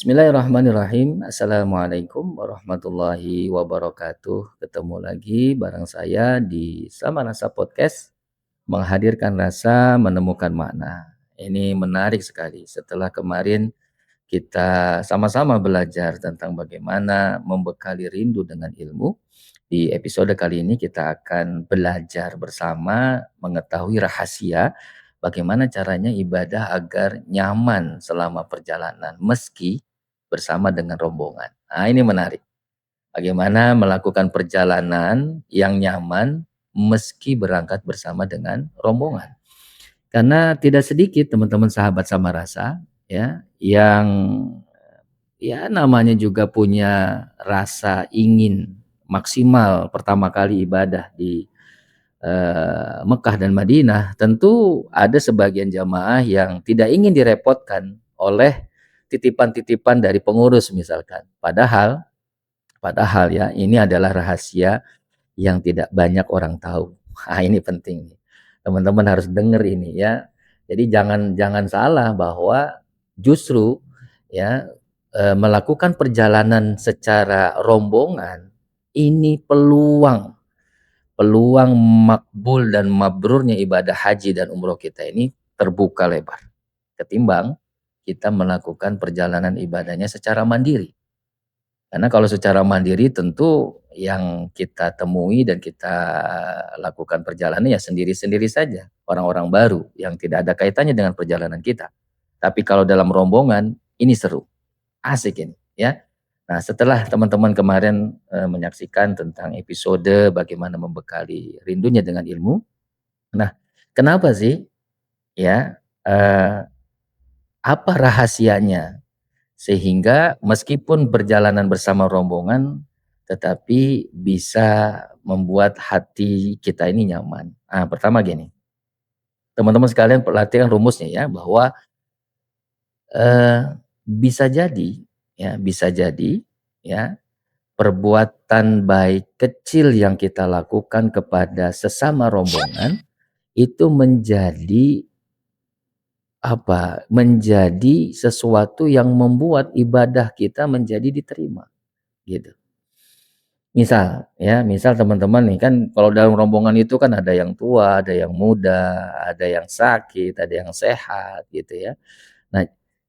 Bismillahirrahmanirrahim. Assalamualaikum warahmatullahi wabarakatuh. Ketemu lagi bareng saya di Sama Rasa Podcast, menghadirkan rasa menemukan makna. Ini menarik sekali. Setelah kemarin kita sama-sama belajar tentang bagaimana membekali rindu dengan ilmu. Di episode kali ini kita akan belajar bersama mengetahui rahasia bagaimana caranya ibadah agar nyaman selama perjalanan meski bersama dengan rombongan. Nah, ini menarik. Bagaimana melakukan perjalanan yang nyaman meski berangkat bersama dengan rombongan. Karena tidak sedikit teman-teman sahabat sama rasa ya yang ya namanya juga punya rasa ingin maksimal pertama kali ibadah di Mekah dan Madinah, tentu ada sebagian jamaah yang tidak ingin direpotkan oleh titipan-titipan dari pengurus misalkan. Padahal ya ini adalah rahasia yang tidak banyak orang tahu. Ah, ini penting nih. Teman-teman harus dengar ini ya. Jadi jangan jangan salah bahwa justru ya melakukan perjalanan secara rombongan ini peluang makbul dan mabrurnya ibadah haji dan umroh kita ini terbuka lebar ketimbang kita melakukan perjalanan ibadahnya secara mandiri. Karena kalau secara mandiri tentu yang kita temui dan kita lakukan perjalanan ya sendiri-sendiri saja. Orang-orang baru yang tidak ada kaitannya dengan perjalanan kita. Tapi kalau dalam rombongan ini seru, asik ini ya. Nah setelah teman-teman kemarin menyaksikan tentang episode bagaimana membekali rindunya dengan ilmu. Nah kenapa sih ya apa rahasianya sehingga meskipun perjalanan bersama rombongan, tetapi bisa membuat hati kita ini nyaman. Nah, pertama gini, teman-teman sekalian perhatikan rumusnya ya, bahwa bisa jadi ya, perbuatan baik kecil yang kita lakukan kepada sesama rombongan itu menjadi sesuatu yang membuat ibadah kita menjadi diterima, gitu. Misal teman-teman nih kan kalau dalam rombongan itu kan ada yang tua, ada yang muda, ada yang sakit, ada yang sehat gitu ya. Nah,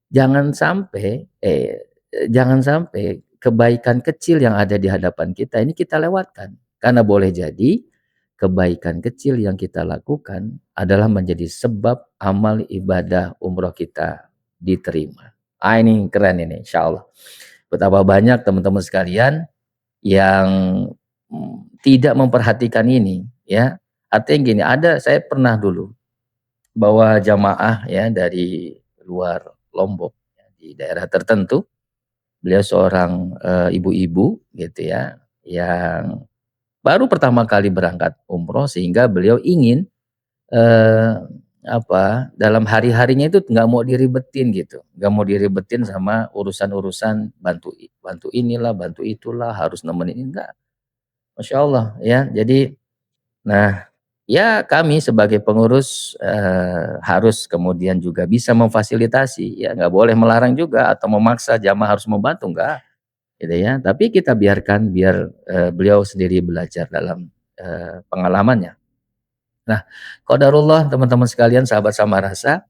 jangan sampai jangan sampai kebaikan kecil yang ada di hadapan kita ini kita lewatkan. Karena boleh jadi kebaikan kecil yang kita lakukan adalah menjadi sebab amal ibadah umroh kita diterima. Ah ini keren ini insyaallah. Betapa banyak teman-teman sekalian yang tidak memperhatikan ini ya. Artinya gini, saya pernah dulu bawa jamaah ya dari luar Lombok ya, di daerah tertentu. Beliau seorang ibu-ibu gitu ya yang baru pertama kali berangkat umroh sehingga beliau ingin eh, dalam hari-harinya itu nggak mau diribetin gitu, nggak mau diribetin sama urusan-urusan bantu bantu inilah, bantu itulah, harus nemenin enggak. Masya Allah ya. Jadi, nah ya kami sebagai pengurus harus kemudian juga bisa memfasilitasi ya, nggak boleh melarang juga atau memaksa jamaah harus membantu enggak, gitu ya. Tapi kita biarkan biar beliau sendiri belajar dalam pengalamannya. Nah, qadarullah teman-teman sekalian sahabat sama rasa,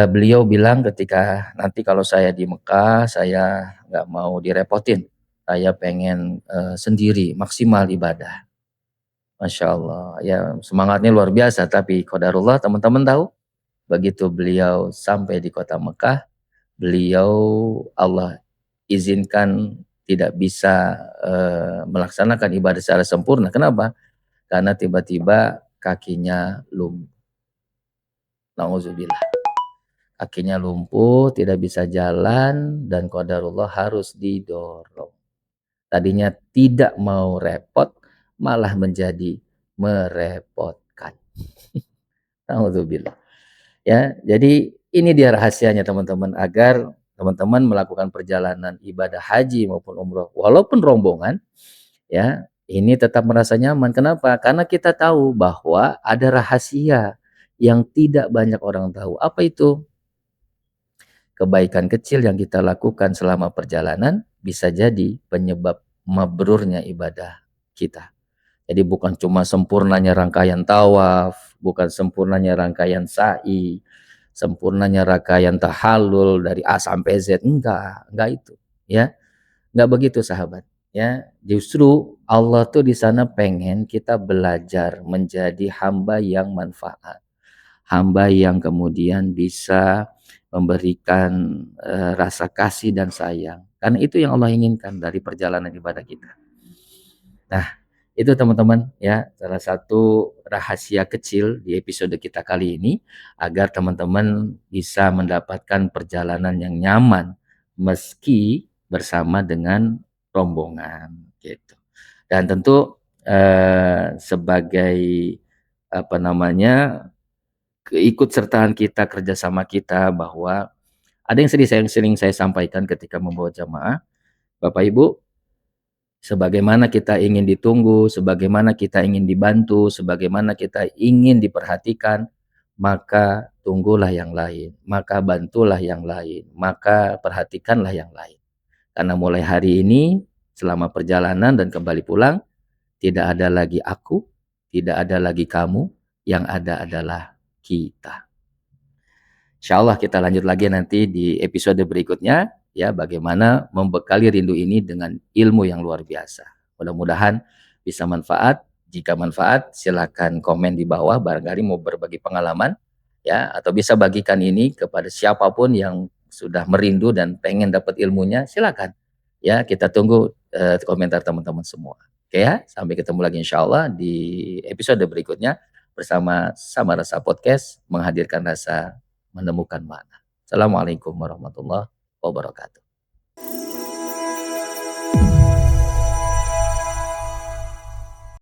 beliau bilang ketika nanti kalau saya di Mekah saya nggak mau direpotin, saya pengen sendiri maksimal ibadah. Masya Allah, ya semangatnya luar biasa. Tapi qadarullah teman-teman tahu, begitu beliau sampai di kota Mekah, beliau Allah izinkan tidak bisa melaksanakan ibadah secara sempurna. Kenapa? Karena tiba-tiba kakinya lumpuh. Nauzubillah. Kakinya lumpuh, tidak bisa jalan dan qadarullah harus didorong. Tadinya tidak mau repot, malah menjadi merepotkan. Nauzubillah. Ya, jadi ini dia rahasianya teman-teman agar teman-teman melakukan perjalanan ibadah haji maupun umroh walaupun rombongan ya, ini tetap merasa nyaman. Kenapa? Karena kita tahu bahwa ada rahasia yang tidak banyak orang tahu. Apa itu? kebaikan kecil yang kita lakukan selama perjalanan bisa jadi penyebab mabrurnya ibadah kita. Jadi bukan cuma sempurnanya rangkaian tawaf, bukan sempurnanya rangkaian sa'i, sempurnanya rangkaian tahallul dari A sampai Z, enggak itu, ya. Enggak begitu sahabat, ya. Justru Allah tuh di sana pengen kita belajar menjadi hamba yang manfaat, hamba yang kemudian bisa memberikan rasa kasih dan sayang. Karena itu yang Allah inginkan dari perjalanan ibadah kita. Nah, itu teman-teman ya, salah satu rahasia kecil di episode kita kali ini agar teman-teman bisa mendapatkan perjalanan yang nyaman meski bersama dengan rombongan gitu. Dan tentu sebagai apa namanya, keikutsertaan kita, kerjasama kita bahwa ada yang sering saya sampaikan ketika membawa jamaah, Bapak Ibu, sebagaimana kita ingin ditunggu, sebagaimana kita ingin dibantu, sebagaimana kita ingin diperhatikan, maka tunggulah yang lain, maka bantulah yang lain, maka perhatikanlah yang lain. Karena mulai hari ini, selama perjalanan dan kembali pulang, tidak ada lagi aku, tidak ada lagi kamu, yang ada adalah kita. Insya Allah kita lanjut lagi nanti di episode berikutnya, ya, bagaimana membekali rindu ini dengan ilmu yang luar biasa. Mudah-mudahan bisa manfaat. Jika manfaat, silakan komen di bawah, barangkali mau berbagi pengalaman, ya, atau bisa bagikan ini kepada siapapun yang sudah merindu dan pengen dapat ilmunya, silakan. Ya, kita tunggu komentar teman-teman semua. Oke ya, sampai ketemu lagi insya Allah di episode berikutnya bersama Sama Rasa Podcast menghadirkan rasa menemukan makna. Assalamualaikum warahmatullahi wabarakatuh.